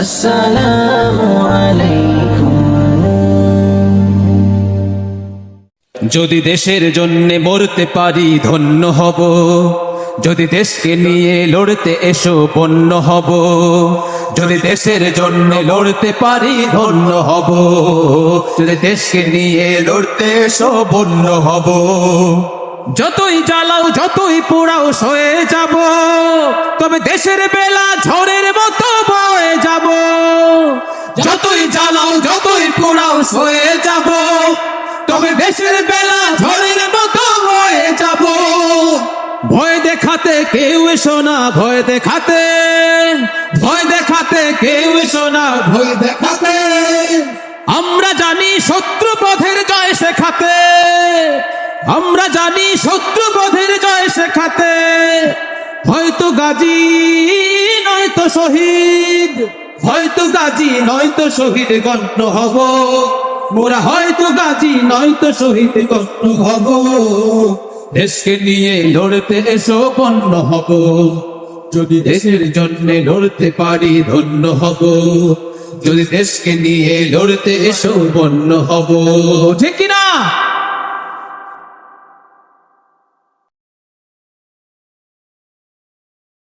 আসসালামু আলাইকুম। যদি দেশের জন্যে মরতে পারি ধন্য হব, যদি দেশকে নিয়ে লড়তে এসো বন্য হব, যদি দেশের জন্য লড়তে পারি ধন্য হব, যদি দেশকে নিয়ে লড়তে এসো বন্য হব। যতই জ্বালাও যতই পোড়াও সয়ে যাব, তবে দেশের বেলা ঝড়ের মতো বয়ে যাব। যতই জ্বালাও যতই পোড়াও সয়ে যাব, তবে দেশের বেলা ঝড়ের মতো বয়ে যাব। ভয় দেখাতে কেউ এসো না, ভয় দেখাতে, ভয় দেখাতে কেউ এসো না, ভয় দেখাতে। আমরা জানি শত্রুপথের জয় শেখাতে, আমরা জানি শত্রুপথের জয় শেখাতে। হয়তো গাজী নয়তো শহীদ, হয়তো গাজী নয়তো শহীদ গণ্য হব। মোরা হয়তো গাজী নয়তো শহীদ গণ্য হব। দেশকে নিয়ে লড়তে এসো বন্য হব, যদি দেশের জন্য লড়তে পারি ধন্য হব। যদি দেশকে নিয়ে লড়তে এসো বন্য হব। ঠিক কিনা?